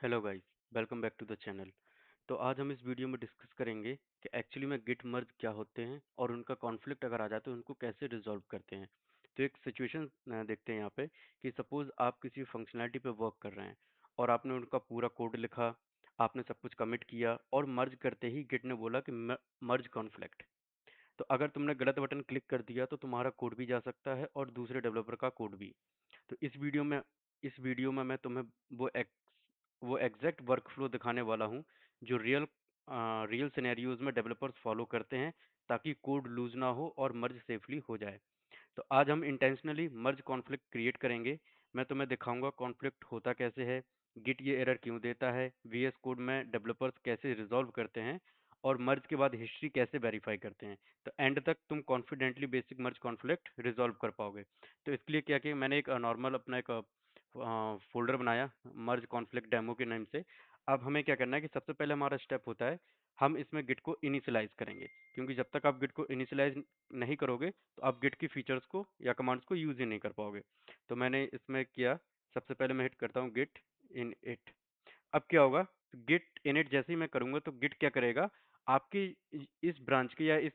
Hello guys, welcome back to the channel. तो आज हम इस वीडियो में डिस्कस करेंगे कि एक्चुअली में गिट मर्ज क्या होते हैं और उनका कॉन्फ्लिक्ट अगर आ जाए तो उनको कैसे रिजॉल्व करते हैं। तो एक सिचुएशन देखते हैं यहाँ पे कि सपोज आप किसी फंक्शनैलिटी पे वर्क कर रहे हैं और आपने उनका पूरा कोड लिखा, आपने सब कुछ कमिट किया और मर्ज करते ही गिट ने बोला कि मर्ज कॉन्फ्लिक्ट। तो अगर तुमने गलत बटन क्लिक कर दिया तो तुम्हारा कोड भी जा सकता है और दूसरे डेवलपर का कोड भी। तो इस वीडियो में मैं तुम्हें वो वो एग्जैक्ट वर्कफ्लो दिखाने वाला हूँ जो रियल सिनेरियोज में डेवलपर्स फॉलो करते हैं ताकि कोड लूज ना हो और मर्ज सेफली हो जाए। तो आज हम इंटेंशनली मर्ज कॉन्फ्लिक्ट क्रिएट करेंगे। मैं तुम्हें दिखाऊंगा कॉन्फ्लिक्ट होता कैसे है, गिट ये एरर क्यों देता है, वीएस कोड में डेवलपर्स कैसे रिजॉल्व करते हैं और मर्ज के बाद हिस्ट्री कैसे वेरीफाई करते हैं। तो एंड तक तुम कॉन्फिडेंटली बेसिक मर्ज कॉन्फ्लिक्ट रिजॉल्व कर पाओगे। तो इसके लिए क्या किया, मैंने एक नॉर्मल अपना एक फोल्डर बनाया मर्ज कॉन्फ्लिक्ट डेमो के नाम से। अब हमें क्या करना है कि सबसे पहले हमारा स्टेप होता है, हम इसमें गिट को इनिशियलाइज करेंगे, क्योंकि जब तक आप गिट को इनिशियलाइज नहीं करोगे तो आप गिट की फीचर्स को या कमांड्स को यूज ही नहीं कर पाओगे। तो मैंने इसमें किया, सबसे पहले मैं हिट करता हूँ गिट इन इट। अब क्या होगा, गिट इनिट जैसे ही मैं करूंगा तो गिट क्या करेगा, आपकी इस ब्रांच के या इस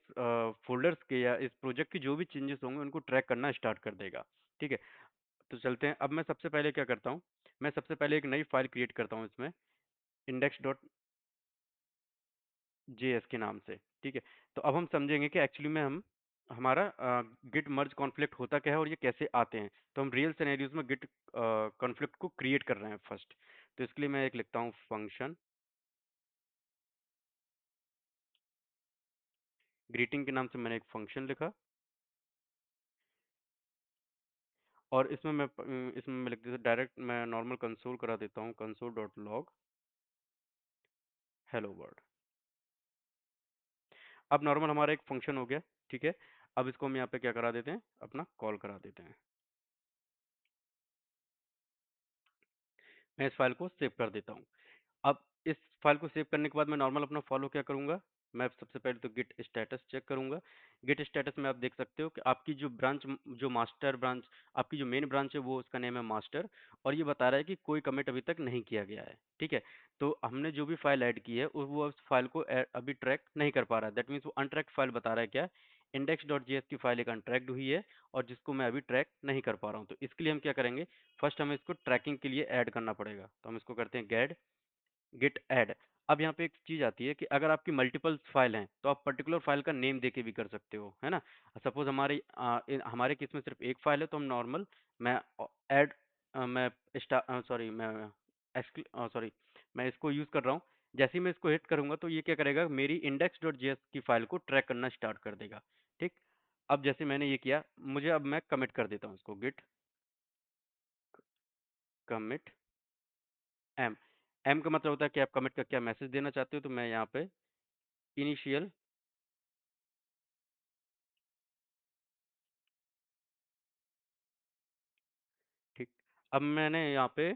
फोल्डर्स के या इस प्रोजेक्ट के जो भी चेंजेस होंगे उनको ट्रैक करना स्टार्ट कर देगा। ठीक है, तो चलते हैं। अब मैं सबसे पहले क्या करता हूँ, मैं सबसे पहले एक नई फाइल क्रिएट करता हूँ इसमें, इंडेक्स डॉट जेएस के नाम से। ठीक है, तो अब हम समझेंगे कि एक्चुअली में हम हमारा गिट मर्ज कॉन्फ्लिक्ट होता क्या है और ये कैसे आते हैं। तो हम रियल सिनेरियोज में गिट कॉन्फ्लिक्ट को क्रिएट कर रहे हैं फर्स्ट। तो इसके लिए मैं एक लिखता हूँ फंक्शन ग्रीटिंग के नाम से, मैंने एक फंक्शन लिखा और इसमें मैं लिख देता डायरेक्ट, मैं नॉर्मल कंसोल करा देता हूँ, console dot log hello world. अब नॉर्मल हमारा एक फंक्शन हो गया। ठीक है, अब इसको हम यहाँ पे क्या करा देते हैं, अपना कॉल करा देते हैं। मैं इस फाइल को सेव कर देता हूँ। अब इस फाइल को सेव करने के बाद मैं नॉर्मल अपना फॉलो क्या करूँगा, मैं सबसे पहले तो गिट स्टेटस चेक करूँगा। गिट स्टेटस में आप देख सकते हो कि आपकी जो ब्रांच, जो मास्टर ब्रांच, आपकी जो मेन ब्रांच है वो उसका नेम है मास्टर, और ये बता रहा है कि कोई कमिट अभी तक नहीं किया गया है। ठीक है, तो हमने जो भी फाइल ऐड की है वो उस फाइल को अभी ट्रैक नहीं कर पा रहा है। दैट मीन्स वो अनट्रैक्ड फाइल बता रहा है। क्या, इंडेक्स डॉट जेएस की फाइल एक अनट्रैक्ड हुई है और जिसको मैं अभी ट्रैक नहीं कर पा रहा हूँ। तो इसके लिए हम क्या करेंगे, फर्स्ट हमें इसको ट्रैकिंग के लिए ऐड करना पड़ेगा। तो हम इसको करते हैं गेट गिट ऐड। अब यहाँ पे एक चीज आती है कि अगर आपकी मल्टीपल फाइल हैं तो आप पर्टिकुलर फाइल का नेम देके भी कर सकते हो, है ना। सपोज हमारे केस में सिर्फ एक फाइल है तो हम नॉर्मल, मैं ऐड मैं सॉरी मैं सॉरी मैं इसको यूज कर रहा हूँ। जैसे ही मैं इसको हिट करूंगा तो ये क्या करेगा, मेरी इंडेक्स डॉट जेएस की फाइल को ट्रैक करना स्टार्ट कर देगा। ठीक, अब जैसे मैंने ये किया, मुझे अब मैं कमिट कर देता हूँ इसको, गिट कमिट एम। एम का मतलब होता है कि आप कमिट का क्या मैसेज देना चाहते हो। तो मैं यहाँ पे इनिशियल, ठीक, अब मैंने यहाँ पे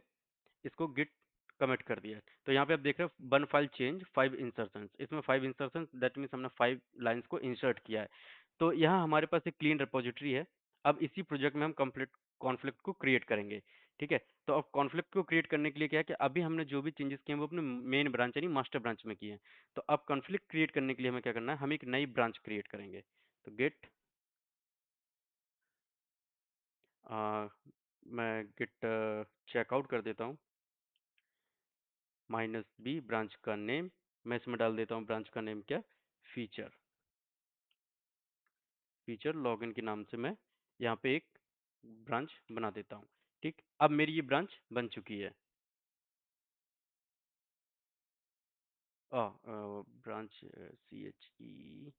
इसको गिट कमिट कर दिया है। तो यहाँ पे आप देख रहे हो, वन फाइल चेंज 5 इंसर्शंस, इसमें 5 इंसर्शंस दैट मीन्स हमने 5 लाइन्स को इंसर्ट किया है। तो यहाँ हमारे पास एक क्लीन रिपोजिटरी है। अब इसी प्रोजेक्ट में हम कंप्लीट कॉन्फ्लिक्ट को क्रिएट करेंगे। ठीक है, तो अब कॉन्फ्लिक्ट को क्रिएट करने के लिए क्या है कि अभी हमने जो भी चेंजेस किए हैं वो अपने मेन ब्रांच यानी मास्टर ब्रांच में किए हैं। तो अब कॉन्फ्लिक्ट क्रिएट करने के लिए हमें क्या करना है, हम एक नई ब्रांच क्रिएट करेंगे। तो गेट, मैं गिट चेकआउट कर देता हूँ, -b ब्रांच का नेम, मैं इसमें डाल देता हूँ ब्रांच का नेम क्या, फीचर। फीचर लॉगिन के नाम से मैं यहाँ पे एक ब्रांच बना देता हूँ। ठीक, अब मेरी ये ब्रांच बन चुकी है। Branch CHE।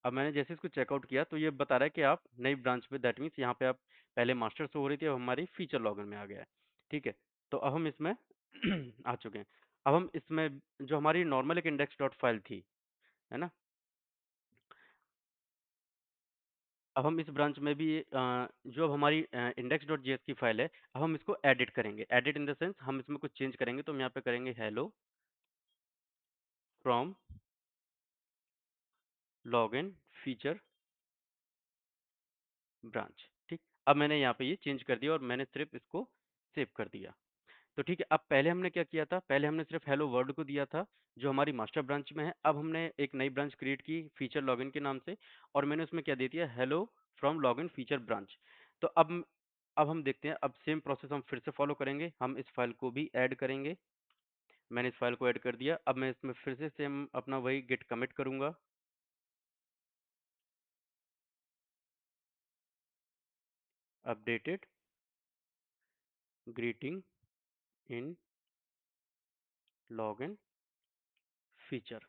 अब मैंने जैसे इसको चेकआउट किया तो ये बता रहा है कि आप नई ब्रांच पे, दैट मीन्स यहाँ पे आप पहले मास्टर शो हो रही थी, अब हमारी फीचर लॉगिन में आ गया है। ठीक है, तो अब हम इसमें आ चुके हैं। अब हम इसमें जो हमारी नॉर्मल एक इंडेक्स डॉट फाइल थी, है ना, अब हम इस ब्रांच में भी जो अब हमारी इंडेक्स डॉट जेएस की फाइल है, अब हम इसको एडिट करेंगे। एडिट इन द सेंस हम इसमें कुछ चेंज करेंगे। तो हम यहाँ पे करेंगे hello from login feature branch. ठीक, अब मैंने यहाँ पे ये चेंज कर दिया और मैंने सिर्फ इसको सेव कर दिया। तो ठीक है, अब पहले हमने क्या किया था, पहले हमने सिर्फ हेलो वर्ल्ड को दिया था, जो हमारी मास्टर ब्रांच में है। अब हमने एक नई ब्रांच क्रिएट की फीचर लॉगिन के नाम से, और मैंने उसमें क्या दे दिया, hello from login feature branch. तो अब हम देखते हैं, अब सेम प्रोसेस हम फिर से फॉलो करेंगे, हम इस फाइल को भी ऐड करेंगे। मैंने इस फाइल को ऐड कर दिया। अब मैं इसमें फिर से सेम अपना वही गिट कमिट करूंगा, अपडेटेड ग्रीटिंग इन लॉगिन फीचर,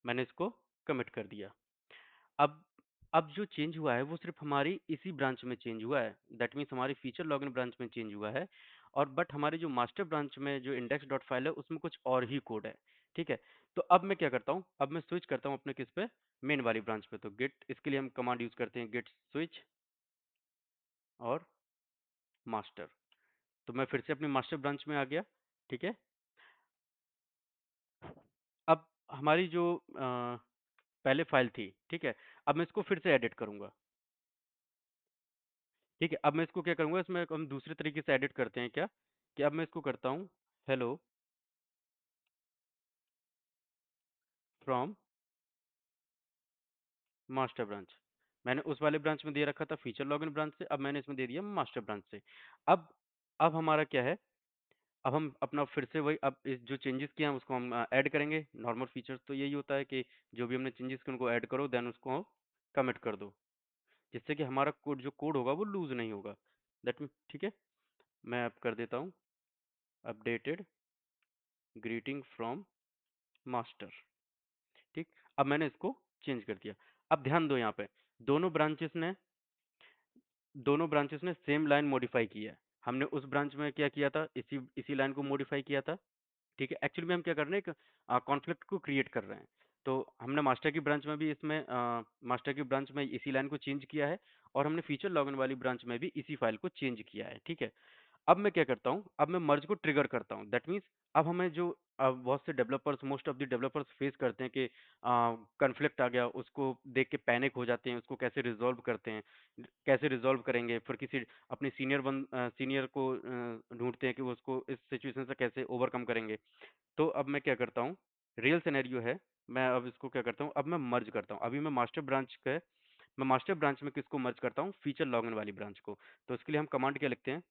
मैंने इसको कमिट कर दिया। अब अब जो चेंज हुआ है वो सिर्फ हमारी इसी ब्रांच में चेंज हुआ है, दैट मीन्स हमारी फीचर लॉगिन ब्रांच में चेंज हुआ है। और बट हमारी जो मास्टर ब्रांच में जो इंडेक्स डॉट फाइल है उसमें कुछ और ही कोड है। ठीक है, तो अब मैं क्या करता हूँ, अब मैं स्विच करता हूँ अपने किस पे, मेन वाली ब्रांच पे। तो गिट, इसके लिए हम कमांड यूज करते हैं गिट स्विच और मास्टर। तो मैं फिर से अपनी मास्टर ब्रांच में आ गया। ठीक है, अब हमारी जो पहले फाइल थी, ठीक है, अब मैं इसको फिर से एडिट करूंगा। ठीक है, अब मैं इसको क्या करूंगा, इसमें हम दूसरे तरीके से एडिट करते हैं क्या, कि अब मैं इसको करता हूँ हेलो फ्रॉम मास्टर ब्रांच। मैंने उस वाले ब्रांच में दे रखा था फीचर लॉगिन ब्रांच से, अब मैंने इसमें दे दिया मास्टर ब्रांच से। अब अब हमारा क्या है, अब हम अपना फिर से वही, अब इस जो चेंजेस किए हैं उसको हम ऐड करेंगे। नॉर्मल फीचर्स तो यही होता है कि जो भी हमने चेंजेस किए उनको ऐड करो, देन उसको कमिट कर दो, जिससे कि हमारा कोड, जो कोड होगा वो लूज नहीं होगा। दैट मीन, ठीक है, मैं अब कर देता हूँ अपडेटेड ग्रीटिंग फ्रॉम मास्टर। ठीक, अब मैंने इसको चेंज कर दिया। अब ध्यान दो यहाँ पे, दोनों ब्रांचेस ने दोनों ब्रांचेस ने सेम लाइन मॉडिफाई की है। हमने उस ब्रांच में क्या किया था, इसी इसी लाइन को मॉडिफाई किया था। ठीक है, एक्चुअली में हम क्या कर रहे हैं, एक कॉन्फ्लिक्ट को क्रिएट कर रहे हैं। तो हमने मास्टर की ब्रांच में भी इसमें मास्टर की ब्रांच में इसी लाइन को चेंज किया है, और हमने फीचर लॉगिन वाली ब्रांच में भी इसी फाइल को चेंज किया है। ठीक है, अब मैं क्या करता हूँ, अब मैं मर्ज को ट्रिगर करता हूँ। दैट मीन्स अब हमें जो बहुत से developers, most of the developers face करते हैं कि कन्फ्लिक्ट आ गया, उसको देख के पैनिक हो जाते हैं, उसको कैसे रिजॉल्व करते हैं, कैसे रिजॉल्व करेंगे, फिर किसी अपने सीनियर को ढूंढते हैं कि वो उसको इस सिचुएशन से कैसे ओवरकम करेंगे। तो अब मैं क्या करता हूँ, रियल सिनेरियो है, मैं अब इसको क्या करता हूँ, अब मैं मर्ज करता हूँ। अभी मैं मास्टर ब्रांच के मैं मास्टर ब्रांच में किसको मर्ज करता हूँ, फीचर लॉगिन वाली ब्रांच को। तो इसके लिए हम कमांड क्या लिखते हैं,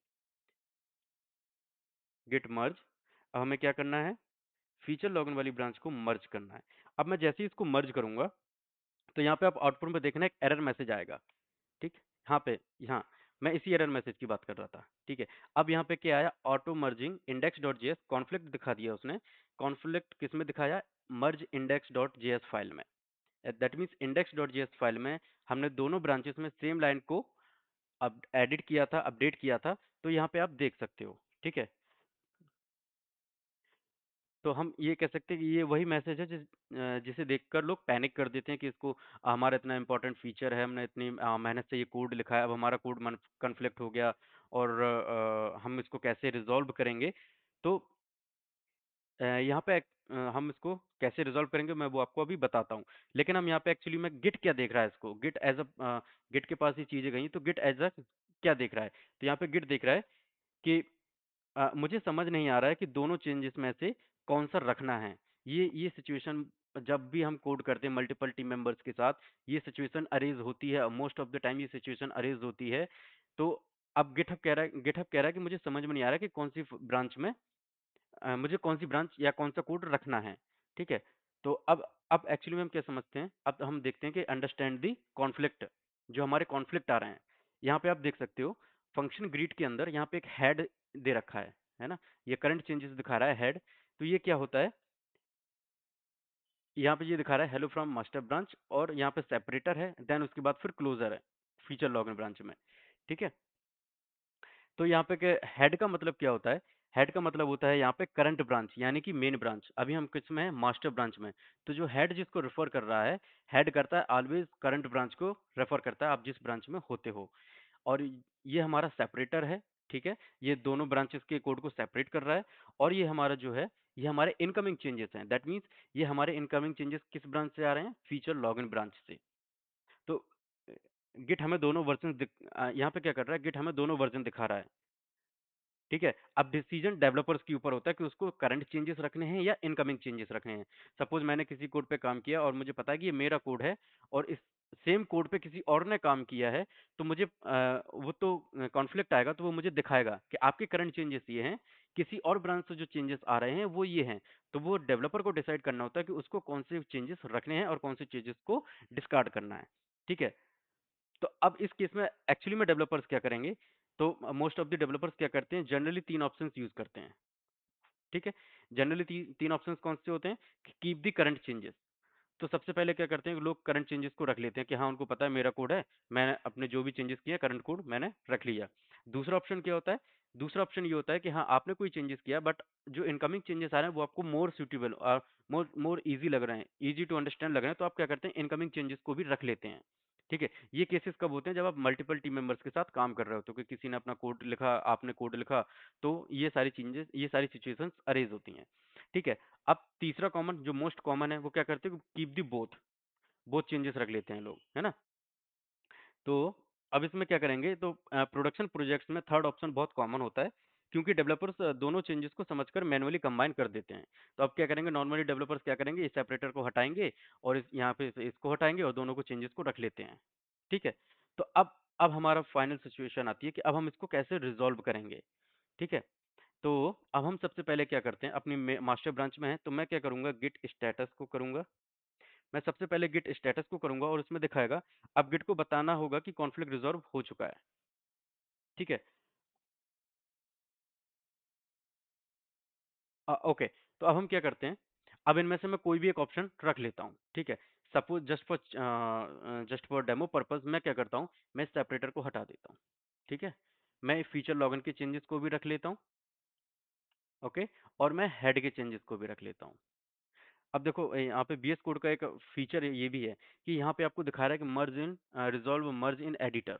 गिट मर्ज। अब हमें क्या करना है, फीचर लॉगिन वाली ब्रांच को मर्ज करना है। अब मैं जैसे ही इसको मर्ज करूंगा, तो यहाँ पे आप आउटपुट में देखना एक एरर मैसेज आएगा। ठीक, यहाँ पे, यहाँ मैं इसी एरर मैसेज की बात कर रहा था। ठीक है, अब यहाँ पे क्या आया, auto merging index dot JS conflict दिखा दिया उसने। कॉन्फ्लिक्ट किस में दिखाया, मर्ज इंडेक्स डॉट जेएस फाइल में। That means index dot JS file में हमने दोनों ब्रांचेस में सेम लाइन को अब एडिट किया था, अपडेट किया था। तो यहाँ पे आप देख सकते हो। ठीक है, तो हम ये कह सकते हैं कि ये वही मैसेज है जिसे देखकर लोग पैनिक कर देते हैं कि इसको, हमारा इतना इंपॉर्टेंट फीचर है, हमने इतनी मेहनत से ये कोड लिखा है, अब हमारा कोड कन्फ्लिक्ट हो गया, और हम इसको कैसे रिजॉल्व करेंगे। तो यहाँ पे हम इसको कैसे रिजॉल्व करेंगे, मैं वो आपको अभी बताता हूँ। लेकिन हम यहाँ पे एक्चुअली में गिट क्या देख रहा है, इसको गिट एज अ, गिट के पास ये चीजें गई, तो गिट एज अ क्या देख रहा है, तो यहाँ पे गिट देख रहा है कि मुझे समझ नहीं आ रहा है कि दोनों चेंजेस में से कौन सा रखना है। ये सिचुएशन जब भी हम कोड करते हैं मल्टीपल टीम मेंबर्स के साथ, ये सिचुएशन अरेज होती है, मोस्ट ऑफ द टाइम ये सिचुएशन अरेज होती है। तो अब गिटहब कह रहा है कि मुझे समझ में नहीं आ रहा है कि कौन सी ब्रांच में मुझे कौन सी ब्रांच या कौन सा कोड रखना है। ठीक है, तो अब एक्चुअली में हम क्या समझते हैं, अब हम देखते हैं कि अंडरस्टैंड दी कॉन्फ्लिक्ट, जो हमारे कॉन्फ्लिक्ट आ रहे हैं। यहाँ पे आप देख सकते हो, फंक्शन ग्रीट के अंदर यहाँ पे एक हेड दे रखा है ना, ये करंट चेंजेस दिखा रहा है हेड। तो ये क्या होता है, यहाँ पे ये दिखा रहा है हेलो फ्रॉम मास्टर ब्रांच, और यहाँ पे सेपरेटर है, देन उसके बाद फिर क्लोजर है फीचर लॉगिन ब्रांच में। ठीक है, तो यहाँ पे के हेड का मतलब क्या होता है, हेड का मतलब होता है यहाँ पे करंट ब्रांच, यानी कि मेन ब्रांच। अभी हम किस में है, मास्टर ब्रांच में। तो जो हेड जिसको रेफर कर रहा है, हेड करता है ऑलवेज करंट ब्रांच को रेफर करता है, आप जिस ब्रांच में होते हो। और ये हमारा सेपरेटर है। ठीक है, ये दोनों ब्रांचेस के कोड को सेपरेट कर रहा है। और ये हमारा जो है, ये हमारे इनकमिंग चेंजेस हैं, दैट मीन्स ये हमारे इनकमिंग चेंजेस किस ब्रांच से आ रहे हैं, फीचर लॉगिन ब्रांच से। तो गिट हमें दोनों वर्जन यहाँ पे क्या कर रहा है, गिट हमें दोनों वर्जन दिखा रहा है। ठीक है? अब डिसीजन डेवलपर्स के ऊपर होता है कि उसको करंट चेंजेस रखने हैं या इनकमिंग चेंजेस रखने हैं। सपोज़ मैंने किसी कोड पे काम किया और मुझे पता है कि ये मेरा कोड है और इस सेम कोड पे किसी और ने काम किया है, तो मुझे वो तो कॉन्फ्लिक्ट आएगा तो वो मुझे दिखाएगा कि आपके करंट चेंजेस ये हैं, किसी और ब्रांच से जो चेंजेस आ रहे हैं वो ये हैं। तो वो डेवलपर को डिसाइड करना होता है कि उसको कौन से चेंजेस रखने हैं और कौन से चेंजेस को डिस्कार्ड करना है। ठीक है? तो अब इस केस में एक्चुअली में डेवलपर्स क्या करेंगे, तो मोस्ट ऑफ द डेवलपर्स क्या करते हैं, जनरली 3 ऑप्शंस यूज़ करते हैं, ठीक है? जनरली 3 ऑप्शंस कौन से होते हैं कि कीप द करंट चेंजेस। तो सबसे पहले क्या करते हैं कि लोग करंट चेंजेस को रख लेते हैं कि हाँ, उनको पता है मेरा कोड है, मैंने अपने जो भी चेंजेस किए करंट कोड मैंने रख लिया। दूसरा ऑप्शन क्या होता है? दूसरा ऑप्शन ये होता है कि हाँ, आपने कोई चेंजेस किया बट जो इनकमिंग चेंजेस आ रहे हैं वो आपको मोर सूटेबल और मोर मोर ईज़ी लग रहे हैं, ईज़ी टू अंडरस्टैंड लग रहे हैं, तो आप क्या करते हैं इनकमिंग चेंजेस को भी रख लेते हैं। ठीक है? ये केसेस कब होते हैं जब आप मल्टीपल टीम मेंबर्स के साथ काम कर रहे हो, तो कि किसी ने अपना कोड लिखा, आपने कोड लिखा, तो ये सारी सिचुएशंस अरेज़ होती हैं। ठीक है? अब तीसरा कॉमन जो मोस्ट कॉमन है वो क्या करते हैं, कीप द बोथ, बहुत चेंजेस रख लेते हैं लोग, है ना? तो अब इसमें क्या करेंगे, तो प्रोडक्शन प्रोजेक्ट्स में थर्ड ऑप्शन बहुत कॉमन होता है, क्योंकि डेवलपर्स दोनों चेंजेस को समझकर मैनुअली कंबाइन कर देते हैं। तो अब क्या करेंगे, नॉर्मली डेवलपर्स क्या करेंगे, इस सेपरेटर को हटाएंगे और यहाँ पे इसको हटाएंगे और दोनों को चेंजेस को रख लेते हैं। ठीक है? तो अब हमारा फाइनल सिचुएशन आती है कि अब हम इसको कैसे रिजॉल्व करेंगे। ठीक है? तो अब हम सबसे पहले क्या करते हैं, अपनी मास्टर ब्रांच में है तो मैं क्या करूंगा, गिट स्टेटस को करूंगा। मैं सबसे पहले गिट स्टेटस को करूंगा और उसमें दिखाएगा, अब गिट को बताना होगा कि कॉन्फ्लिक्ट रिजॉल्व हो चुका है। ठीक है? ओके, तो अब हम क्या करते हैं, अब इनमें से मैं कोई भी एक ऑप्शन रख लेता हूँ। ठीक है? Suppose just for demo purpose मैं क्या करता हूँ, मैं इस सेपरेटर को हटा देता हूँ। ठीक है? मैं फीचर लॉगिन के चेंजेस को भी रख लेता हूँ। ओके, और मैं हेड के चेंजेस को भी रख लेता हूँ। अब देखो, यहाँ पे बीएस कोड का एक फीचर ये भी है कि यहाँ पे आपको दिखा रहा है कि मर्ज इन रिजॉल्व मर्ज इन एडिटर।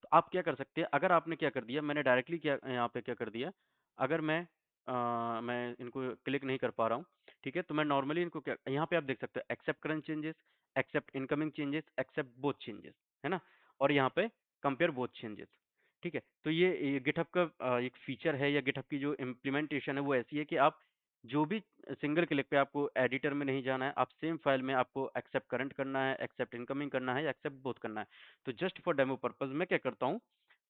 तो आप क्या कर सकते हैं, अगर आपने क्या कर दिया, मैंने डायरेक्टली क्या यहाँ पे क्या कर दिया, अगर मैं इनको क्लिक नहीं कर पा रहा हूँ। ठीक है? तो मैं नॉर्मली इनको क्या, यहाँ पे आप देख सकते हैं, accept current changes, accept incoming changes, accept both changes, है ना? और यहाँ पे कंपेयर बोथ चेंजेस। ठीक है? तो ये गिटहब का एक फीचर है, या गिटहब की जो इम्प्लीमेंटेशन है वो ऐसी है कि आप जो भी सिंगल क्लिक पे, आपको एडिटर में नहीं जाना है, आप सेम फाइल में आपको एक्सेप्ट करंट करना है, एक्सेप्ट इनकमिंग करना है, या एक्सेप्ट बोथ करना है। तो जस्ट फॉर डेमो पर्पस मैं क्या करता हूँ,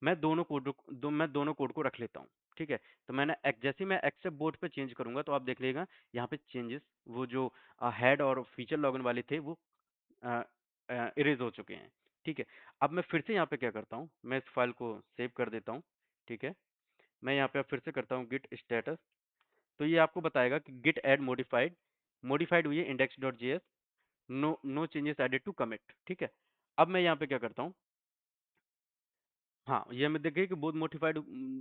मैं दोनों कोड को रख लेता हूँ। ठीक है? तो जैसे ही मैं एक्सेप्ट बोथ पे चेंज करूंगा तो आप देख लीजिएगा यहाँ पे चेंजेस, वो जो हेड और फीचर लॉगिन वाले थे वो इरेज हो चुके हैं। ठीक है? अब मैं फिर से यहाँ पे क्या करता हूँ, मैं इस फाइल को सेव कर देता हूँ। ठीक है? मैं यहाँ पे अब फिर से करता हूँ गिट स्टेटस। तो ये आपको बताएगा कि गिट ऐड मॉडिफाइड, मॉडिफाइड हुई है index.js, no no changes added to commit. ठीक है? अब मैं यहाँ पे क्या करता हूँ, हाँ, ये हमें देखिए कि बोथ मॉडिफाइड,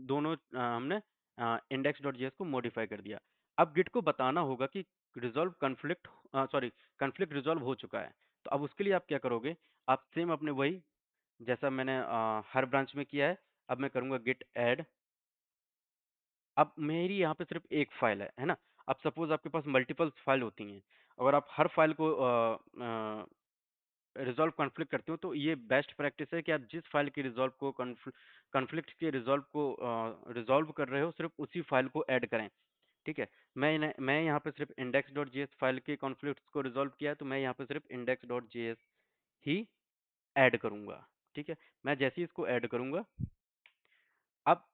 दोनों हमने index.js को मॉडिफाई कर दिया। अब गिट को बताना होगा कि resolve conflict, sorry, conflict resolve हो चुका है। तो अब उसके लिए आप क्या करोगे, आप सेम अपने वही, जैसा मैंने हर ब्रांच में किया है, अब मैं करूँगा गिट ऐड। अब मेरी यहाँ पे सिर्फ एक फाइल है ना? अब सपोज आपके पास मल्टीपल फाइल होती हैं, अगर आप हर फाइल को रिजॉल्व कॉन्फ्लिक्ट करते हो, तो ये बेस्ट प्रैक्टिस है कि आप जिस फाइल की रिजॉल्व को कॉन्फ्लिक्ट के रिजॉल्व को रिजॉल्व कर रहे हो, सिर्फ उसी फाइल को ऐड करें। ठीक है? मैं यहाँ पे सिर्फ index.js फाइल के कॉन्फ्लिक्ट्स को रिजॉल्व किया है, तो मैं यहाँ पे सिर्फ index.js ही ऐड करूंगा। ठीक है? मैं जैसे ही इसको ऐड करूंगा, अब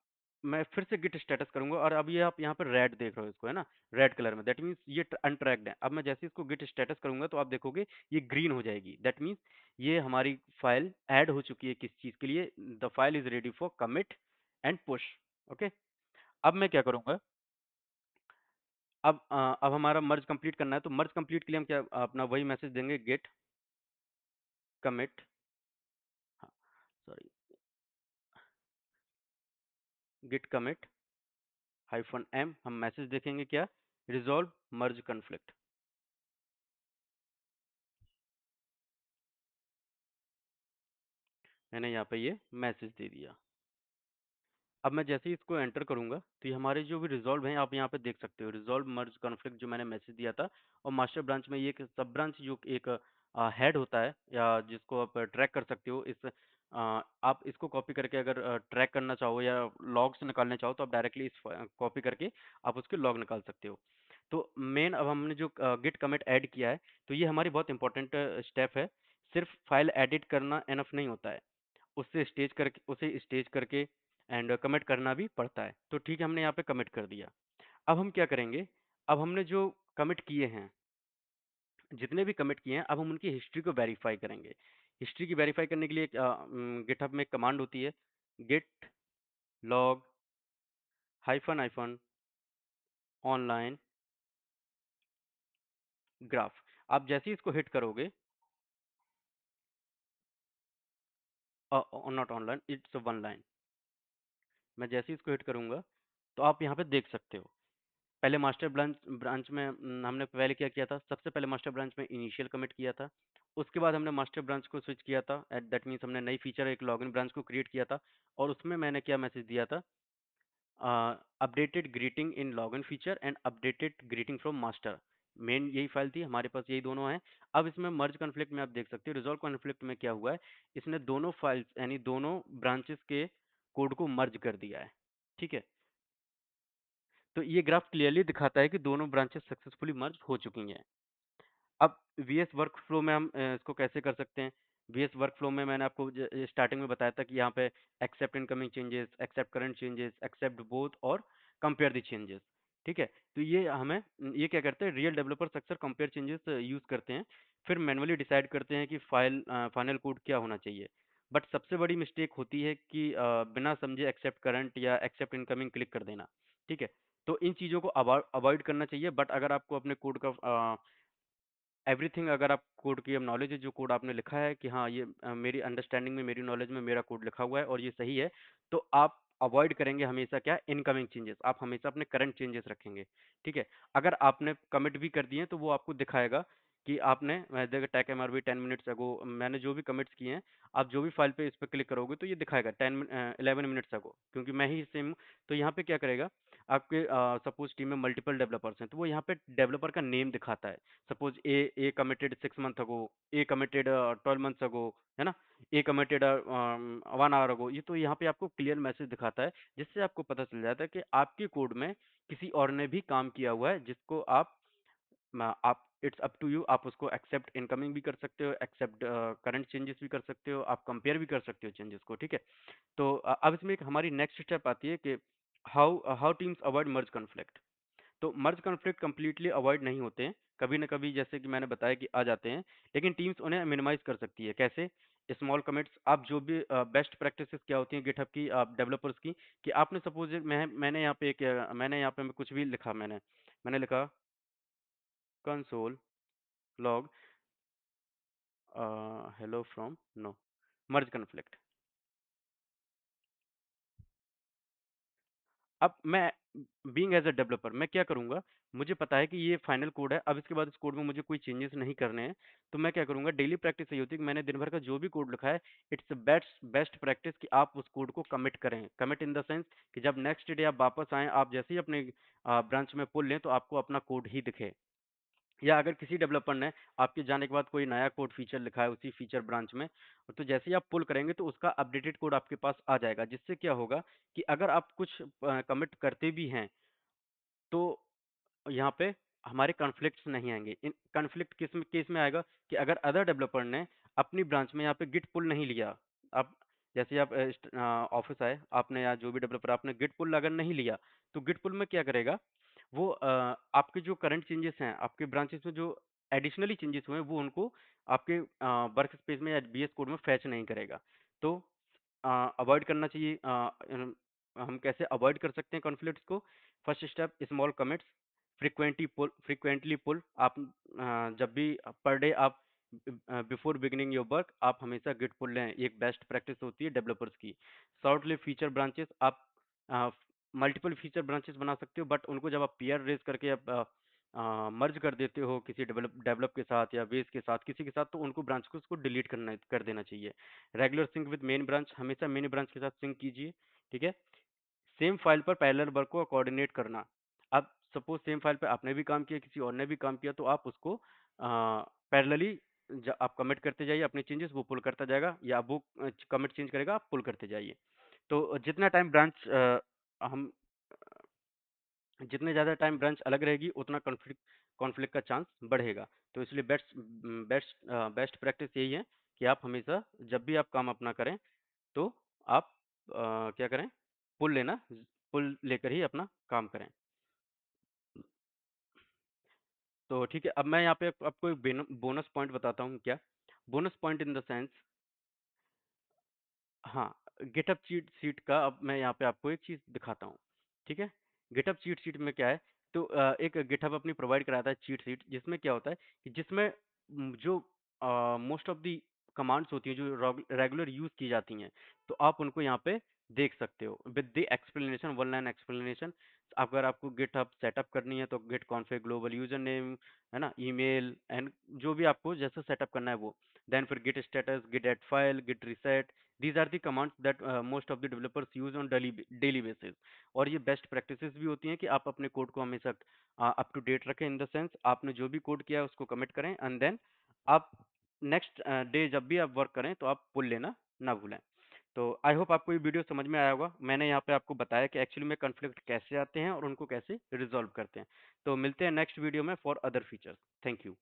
मैं फिर से गिट स्टेटस करूंगा और अब ये आप यहाँ पर रेड देख रहे हो इसको, है ना? रेड कलर में, दैट मीन्स ये अनट्रैक्ड है। अब मैं जैसे ही इसको गिट स्टेटस करूंगा तो आप देखोगे ये ग्रीन हो जाएगी, दैट मीन्स ये हमारी फाइल ऐड हो चुकी है। किस चीज़ के लिए? The file is ready for commit and push. Okay, अब मैं क्या करूंगा, अब हमारा मर्ज कंप्लीट करना है, तो मर्ज कंप्लीट के लिए हम क्या अपना वही मैसेज देंगे, get commit, sorry, git commit -m, हम मैसेज देखेंगे क्या, रिजॉल्व मर्ज कन्फ्लिक्ट। मैंने यहाँ पे ये मैसेज दे दिया। अब मैं जैसे ही इसको एंटर करूंगा तो ये हमारे जो भी रिजॉल्व हैं, आप यहाँ पे देख सकते हो, रिजॉल्व मर्ज कॉन्फ्लिक्ट जो मैंने मैसेज दिया था। और मास्टर ब्रांच में ये एक सब ब्रांच जो एक हेड होता है, या जिसको आप ट्रैक कर सकते हो, इस आप इसको कॉपी करके अगर ट्रैक करना चाहो या लॉग्स निकालने चाहो तो आप डायरेक्टली इस कॉपी करके आप उसके लॉग निकाल सकते हो। तो मेन अब हमने जो गिट कमिट ऐड किया है, तो ये हमारी बहुत इंपॉर्टेंट स्टेप है। सिर्फ फाइल एडिट करना एनफ नहीं होता है, उसे स्टेज करके एंड कमिट करना भी पड़ता है। तो ठीक है, हमने यहाँ पे कमिट कर दिया। अब हम क्या करेंगे, अब हमने जो कमिट किए हैं, जितने भी कमिट किए हैं, अब हम उनकी हिस्ट्री को वेरीफाई करेंगे। हिस्ट्री की वेरीफाई करने के लिए गिटहब में एक कमांड होती है, git log hyphen hyphen online graph. आप जैसे ही इसको हिट करोगे, not online, it's one line. मैं जैसे ही इसको हिट करूंगा तो आप यहाँ पे देख सकते हो। पहले मास्टर ब्रांच ब्रांच में हमने पहले क्या किया था, सबसे पहले मास्टर ब्रांच में इनिशियल कमिट किया था। उसके बाद हमने मास्टर ब्रांच को स्विच किया था, एट दैट मीन्स हमने नई फीचर एक लॉगिन ब्रांच को क्रिएट किया था। और उसमें मैंने क्या मैसेज दिया था, updated greeting in login feature and updated greeting from master. Main यही फाइल थी हमारे पास, यही दोनों हैं। अब इसमें मर्ज कॉन्फ्लिक्ट में आप देख सकते हो, रिजॉल्व कॉन्फ्लिक्ट में क्या हुआ है, इसने दोनों फाइल्स यानी दोनों ब्रांचेस के कोड को मर्ज कर दिया है। ठीक है, तो ये ग्राफ क्लियरली दिखाता है कि दोनों ब्रांचेस सक्सेसफुली मर्ज हो चुकी हैं। अब वीएस वर्कफ्लो में हम इसको कैसे कर सकते हैं। वीएस वर्कफ्लो में मैंने आपको स्टार्टिंग में बताया था कि यहाँ पे accept incoming changes, accept current changes, accept both और कंपेयर द चेंजेस। ठीक है, तो ये हमें ये क्या करते हैं, रियल डेवलपर्स अक्सर कंपेयर चेंजेस यूज करते हैं, फिर मैनुअली डिसाइड करते हैं कि फाइनल कोड क्या होना चाहिए। बट सबसे बड़ी मिस्टेक होती है कि बिना समझे एक्सेप्ट करंट या एक्सेप्ट इनकमिंग क्लिक कर देना। ठीक है, तो इन चीज़ों को अवॉइड करना चाहिए। बट अगर आपको अपने कोड का एवरीथिंग, अगर आप कोड की अब नॉलेज है, जो कोड आपने लिखा है कि हाँ ये मेरी अंडरस्टैंडिंग में, मेरी नॉलेज में मेरा कोड लिखा हुआ है और ये सही है, तो आप अवॉइड करेंगे हमेशा क्या, इनकमिंग चेंजेस। आप हमेशा अपने करंट चेंजेस रखेंगे। ठीक है, अगर आपने कमिट भी कर दिए हैं, तो वो आपको दिखाएगा कि आपने, मैं देखो टैक M R B 10 minutes ago, मैंने जो भी कमिट्स किए हैं, आप जो भी फाइल पे इस पर क्लिक करोगे तो ये दिखाएगा 11 मिनट्स अगो, क्योंकि मैं ही सेम। तो यहाँ पे क्या करेगा, आपके सपोज टीम में मल्टीपल डेवलपर्स हैं, तो वो यहाँ पे डेवलपर का नेम दिखाता है। सपोज ए कमिटेड 6 मंथ अगो, ए कमिटेड 12 मंथ्स अगो, है ना, ए कमिटेड 1 आवर अगो। ये तो यहाँ पे आपको क्लियर मैसेज दिखाता है, जिससे आपको पता चल जाता है कि आपके कोड में किसी और ने भी काम किया हुआ है, जिसको आप इट्स अप टू यू, आप उसको एक्सेप्ट इनकमिंग भी कर सकते हो, एक्सेप्ट करंट चेंजेस भी कर सकते हो, आप कंपेयर भी कर सकते हो चेंजेस को। ठीक है, तो अब इसमें एक हमारी नेक्स्ट स्टेप आती है कि how how teams avoid merge conflict. तो मर्ज कॉन्फ्लिक्ट कंप्लीटली अवॉइड नहीं होते हैं, कभी ना कभी जैसे कि मैंने बताया कि आ जाते हैं, लेकिन टीम्स उन्हें मिनिमाइज कर सकती है। कैसे, स्मॉल कमिट्स, आप जो भी बेस्ट प्रैक्टिसेस क्या होती हैं गिटहब की, आप डेवलपर्स की, कि आपने सपोज मैंने यहाँ पे मैं कुछ भी लिखा, मैंने लिखा console log hello from no merge conflict. अब मैं बीइंग एज अ डेवलपर मैं क्या करूंगा, मुझे पता है कि ये फाइनल कोड है, अब इसके बाद इस कोड में मुझे कोई चेंजेस नहीं करने हैं। तो मैं क्या करूंगा, डेली प्रैक्टिस यही होती है कि मैंने दिन भर का जो भी कोड लिखा है, इट्स बेस्ट बेस्ट प्रैक्टिस कि आप उस कोड को कमिट करें। कमिट इन द सेंस कि जब नेक्स्ट डे आप वापस आएँ, आप जैसे ही अपने ब्रांच में पुल लें, तो आपको अपना कोड ही दिखे। या अगर किसी डेवलपर ने आपके जाने के बाद कोई नया कोड फीचर लिखा है उसी फीचर ब्रांच में, तो जैसे ही आप पुल करेंगे तो उसका अपडेटेड कोड आपके पास आ जाएगा, जिससे क्या होगा कि अगर आप कुछ कमिट करते भी हैं, तो यहाँ पे हमारे कॉन्फ्लिक्ट्स नहीं आएंगे। इन कॉन्फ्लिक्ट किस में केस में आएगा, कि अगर अदर डेवलपर ने अपनी ब्रांच में यहाँ पे गिट पुल नहीं लिया। आप जैसे आप ऑफिस आए, आपने या जो भी डेवलपर, आपने गिट पुल अगर नहीं लिया, तो गिट पुल में क्या करेगा, वो आपके जो करंट चेंजेस हैं, आपके ब्रांचेस में जो एडिशनली चेंजेस हुए हैं, वो उनको आपके वर्क स्पेस में या बीएस कोड में फैच नहीं करेगा। तो अवॉइड करना चाहिए। हम कैसे अवॉइड कर सकते हैं कॉन्फ्लिक्ट्स को। First step, small commits, frequently pull. आप जब भी पर डे आप बिफोर बिगिनिंग योर वर्क, आप हमेशा गिट पुल लें, एक बेस्ट प्रैक्टिस होती है डेवलपर्स की। शॉर्ट लिव फीचर ब्रांचेस, आप मल्टीपल फीचर ब्रांचेस बना सकते हो, बट उनको जब आप पेयर रेस करके आप मर्ज कर देते हो किसी डेवलप के साथ या बेस के साथ, किसी के साथ, तो उनको ब्रांच को उसको डिलीट करना कर देना चाहिए। Regular sync with main branch, हमेशा मेन ब्रांच के साथ सिंक कीजिए। ठीक है, सेम फाइल पर पैरेलल वर्क को कोऑर्डिनेट करना। अब सपोज सेम फाइल पे आपने भी काम किया, किसी और ने भी काम किया, तो आप उसको पैरेलली आप कमिट करते जाइए अपने चेंजेस, वो पुल करता जाएगा, या वो कमिट चेंज करेगा, आप पुल करते जाइए। तो जितना टाइम ब्रांच हम जितने ज़्यादा टाइम ब्रांच अलग रहेगी, उतना कॉन्फ्लिक्ट कॉन्फ्लिक्ट का चांस बढ़ेगा। तो इसलिए बेस्ट प्रैक्टिस यही है कि आप हमेशा जब भी आप काम अपना करें, तो आप क्या करें, पुल लेना, पुल लेकर ही अपना काम करें। तो ठीक है, अब मैं यहाँ पे आपको एक बोनस पॉइंट बताता हूँ क्या। Bonus point in the sense, हाँ, गिटहब चीट शीट का अब मैं यहाँ पे आपको एक चीज़ दिखाता हूँ, ठीक है? गिटहब चीट शीट में क्या है, तो एक गिटहब अपनी प्रोवाइड कराता है चीट शीट, जिसमें क्या होता है कि जिसमें जो मोस्ट ऑफ दी कमांड्स होती हैं जो रेगुलर यूज़ की जाती हैं, तो आप उनको यहाँ पे देख सकते हो with the explanation, one line explanation. अगर आपको गिटहब सेटअप करनी है तो git config global user name, है ना? ईमेल एंड जो भी आपको जैसा सेटअप करना है वो। देन फिर git status, git add file, git reset, these are the commands that most of the developers use on daily basis। और ये बेस्ट प्रैक्टिसेस भी होती हैं कि आप अपने कोड को हमेशा अप टू डेट रखें, इन द सेंस आपने जो भी कोड किया है उसको कमिट करें, एंड देन आप नेक्स्ट डे जब भी आप वर्क करें तो आप पुल लेना ना भूलें। तो आई होप आपको ये वीडियो समझ में आया होगा। मैंने यहाँ पे आपको बताया कि एक्चुअली में कॉन्फ्लिक्ट कैसे आते हैं और उनको कैसे रिजॉल्व करते हैं। तो मिलते हैं नेक्स्ट वीडियो में for other features. Thank you.